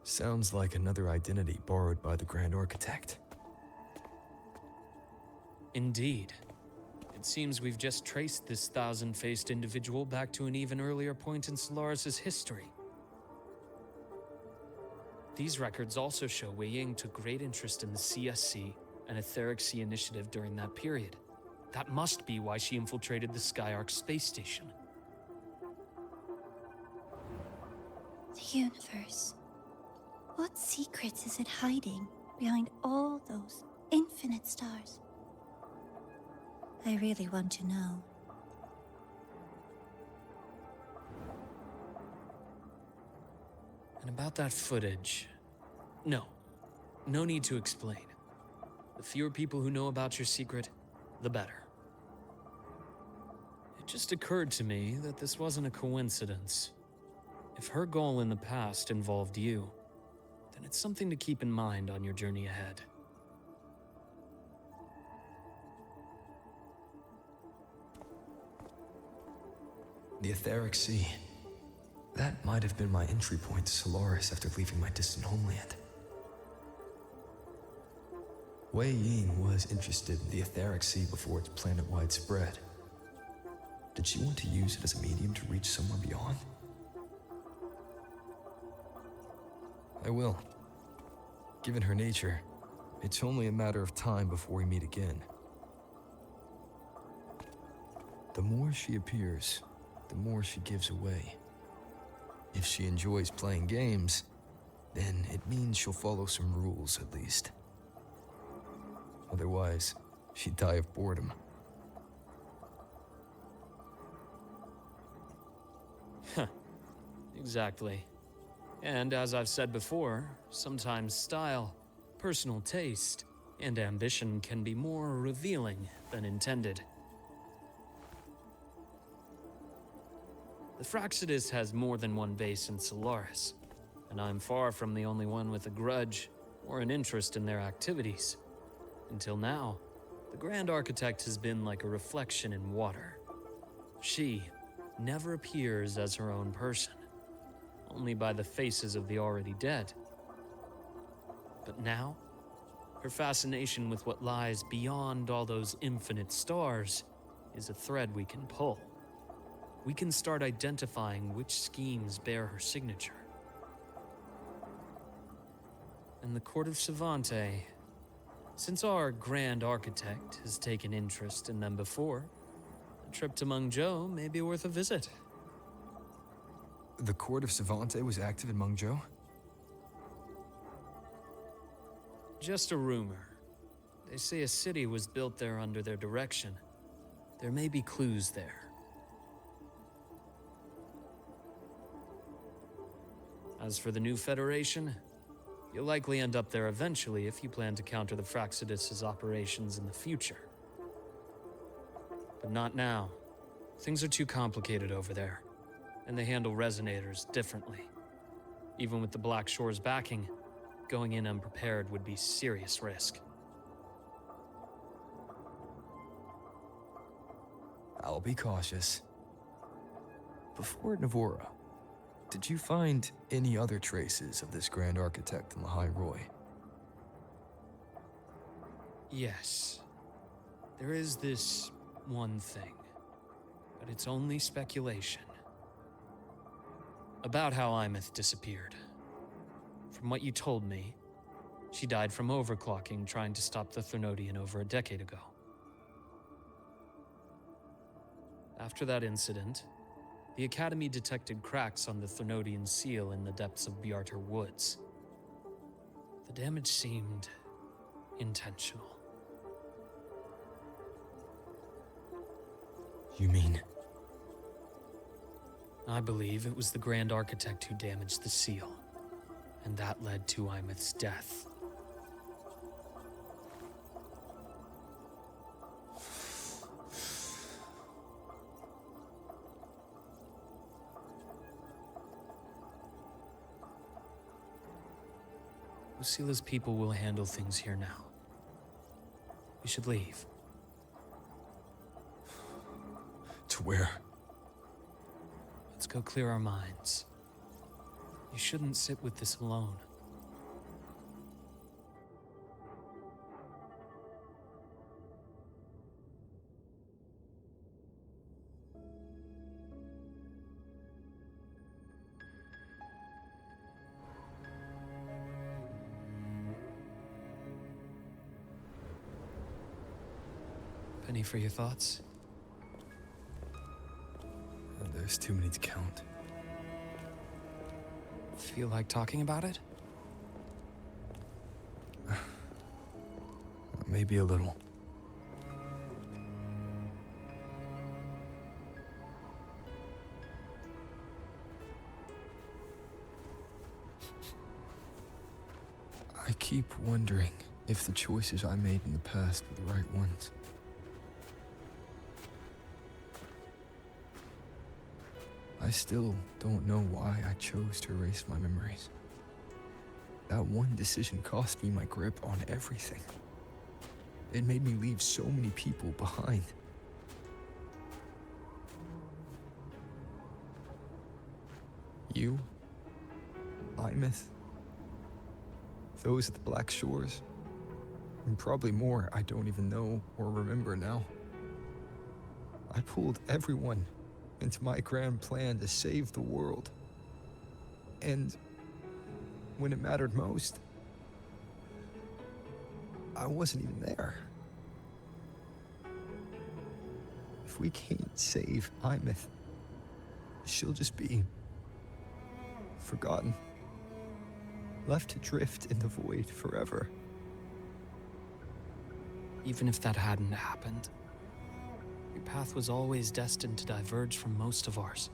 Sounds like another identity borrowed by the Grand Architect. Indeed. It seems we've just traced this thousand-faced individual back to an even earlier point in Solaris' history. These records also show Wei Ying took great interest in the CSC and Etheric Sea Initiative during that period. That must be why she infiltrated the Skyark space station. The universe. What secrets is it hiding behind all those infinite stars? I really want to know. And about that footage... No need to explain. The fewer people who know about your secret, the better. It just occurred to me that this wasn't a coincidence. If her goal in the past involved you, then it's something to keep in mind on your journey ahead. The Etheric Sea. That might have been my entry point to Solaris after leaving my distant homeland. Wei Ying was interested in the Etheric Sea before its planet-wide spread. Did she want to use it as a medium to reach somewhere beyond? I will. Given her nature, it's only a matter of time before we meet again. The more she appears, the more she gives away. If she enjoys playing games, then it means she'll follow some rules at least. Otherwise, she'd die of boredom. Exactly. And as I've said before, sometimes style, personal taste, and ambition can be more revealing than intended. The Fraxidus has more than one base in Solaris, and I'm far from the only one with a grudge or an interest in their activities. Until now, the Grand Architect has been like a reflection in water. She never appears as her own person, only by the faces of the already dead. But now, her fascination with what lies beyond all those infinite stars is a thread we can pull. We can start identifying which schemes bear her signature. And the Court of Savante, since our Grand Architect has taken interest in them before, a trip to Mengzhou may be worth a visit. The Court of Savante was active in Mengzhou? Just a rumor. They say a city was built there under their direction. There may be clues there. As for the new Federation, you'll likely end up there eventually if you plan to counter the Fraxidus' operations in the future. But not now. Things are too complicated over there, and they handle resonators differently. Even with the Black Shore's backing, going in unprepared would be serious risk. I'll be cautious. Before Navora, did you find any other traces of this Grand Architect in Lahai-Roi? Yes. There is this one thing, but it's only speculation. About how Imeth disappeared. From what you told me, she died from overclocking trying to stop the Threnodian over a decade ago. After that incident, the Academy detected cracks on the Threnodian seal in the depths of Bjartar Woods. The damage seemed intentional. You mean? I believe it was the Grand Architect who damaged the seal, and that led to Imeth's death. Lucila's people will handle things here now. We should leave. To where? Let's go clear our minds. You shouldn't sit with this alone. Penny for your thoughts? There's too many to count. Feel like talking about it? Maybe a little. I keep wondering if the choices I made in the past were the right ones. I still don't know why I chose to erase my memories. That one decision cost me my grip on everything. It made me leave so many people behind. You, Imeth, those at the Black Shores, and probably more I don't even know or remember now. I pulled everyone into my grand plan to save the world. And when it mattered most, I wasn't even there. If we can't save Imeth, she'll just be forgotten, left to drift in the void forever. Even if that hadn't happened, your path was always destined to diverge from most of ours.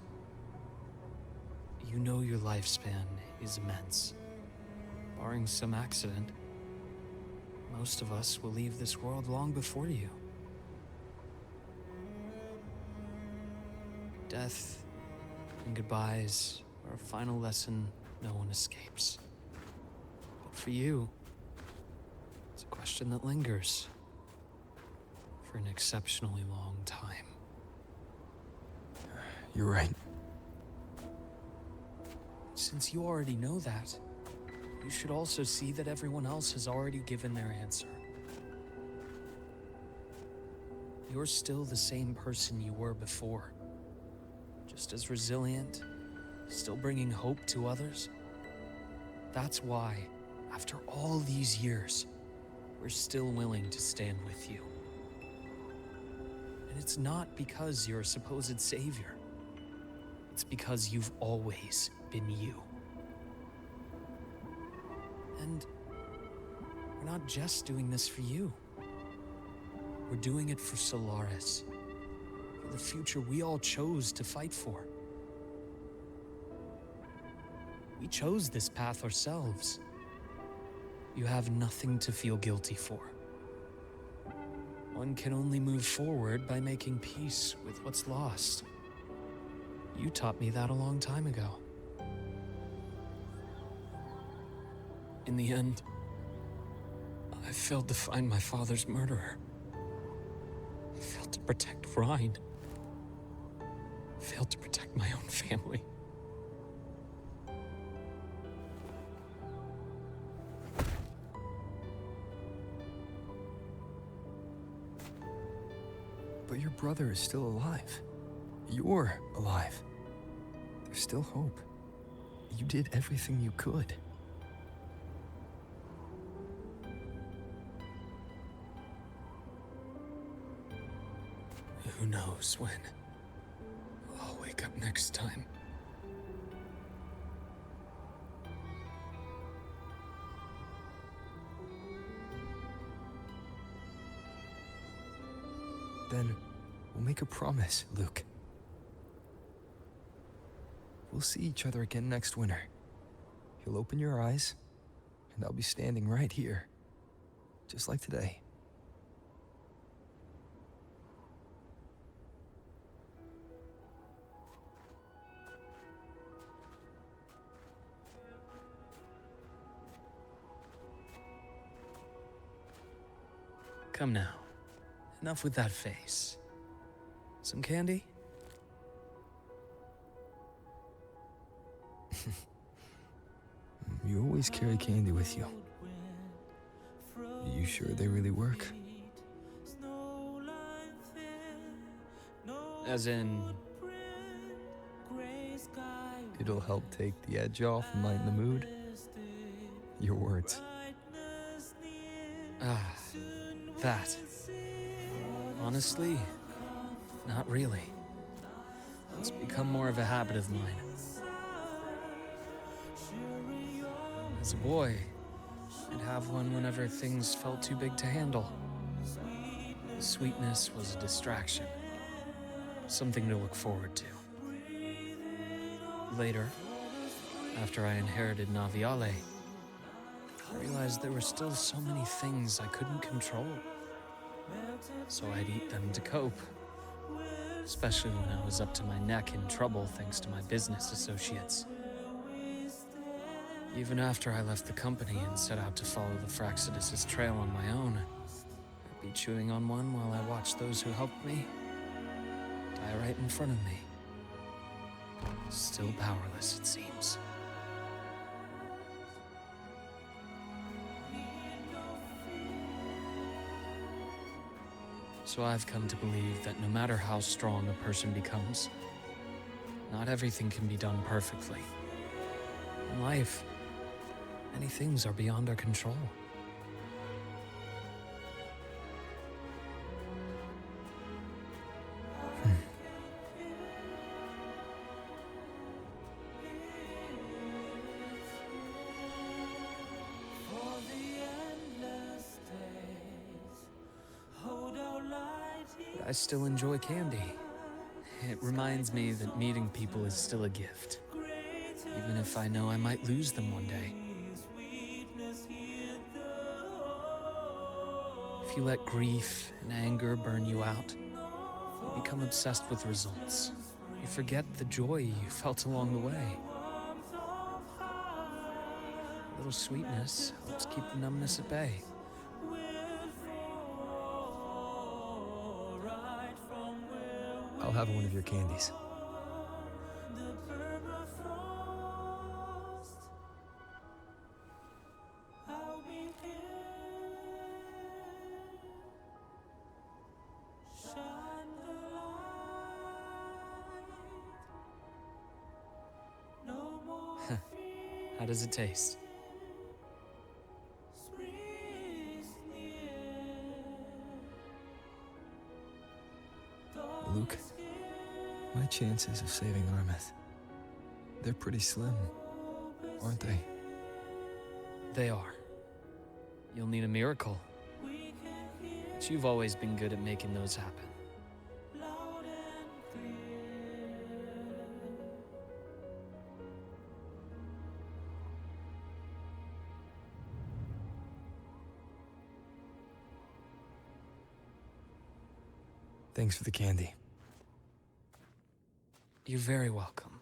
You know your lifespan is immense. Barring some accident, most of us will leave this world long before you. Death and goodbyes are a final lesson no one escapes. But for you, it's a question that lingers for an exceptionally long time. You're right. Since you already know that, you should also see that everyone else has already given their answer. You're still the same person you were before. Just as resilient, still bringing hope to others. That's why, after all these years, we're still willing to stand with you. And it's not because you're a supposed savior. It's because you've always been you. And we're not just doing this for you. We're doing it for Solaris. For the future we all chose to fight for. We chose this path ourselves. You have nothing to feel guilty for. One can only move forward by making peace with what's lost. You taught me that a long time ago. In the end, I failed to find my father's murderer. I failed to protect Rhine. failed to protect my own family. But your brother is still alive. You're alive. There's still hope. You did everything you could. Who knows when I'll wake up next time. Then we'll make a promise, Luke. We'll see each other again next winter. You'll open your eyes, and I'll be standing right here, just like today. Come now. Enough with that face. Some candy? You always carry candy with you. You sure they really work? As in... It'll help take the edge off and lighten the mood? Your words. Ah, that. Honestly, not really. It's become more of a habit of mine. As a boy, I'd have one whenever things felt too big to handle. The sweetness was a distraction, something to look forward to. Later, after I inherited Naviale, I realized there were still so many things I couldn't control. So I'd eat them to cope, especially when I was up to my neck in trouble thanks to my business associates. Even after I left the company and set out to follow the Fraxidus' trail on my own, I'd be chewing on one while I watched those who helped me die right in front of me. Still powerless, it seems. So I've come to believe that no matter how strong a person becomes, not everything can be done perfectly. In life, many things are beyond our control. But I still enjoy candy. It reminds me that meeting people is still a gift, even if I know I might lose them one day. If you let grief and anger burn you out, you become obsessed with results. You forget the joy you felt along the way. A little sweetness helps keep the numbness at bay. I'll have one of your candies. How does it taste? Luke, my chances of saving Armeth, they're pretty slim, aren't they? They are. You'll need a miracle. But you've always been good at making those happen. Thanks for the candy. You're very welcome.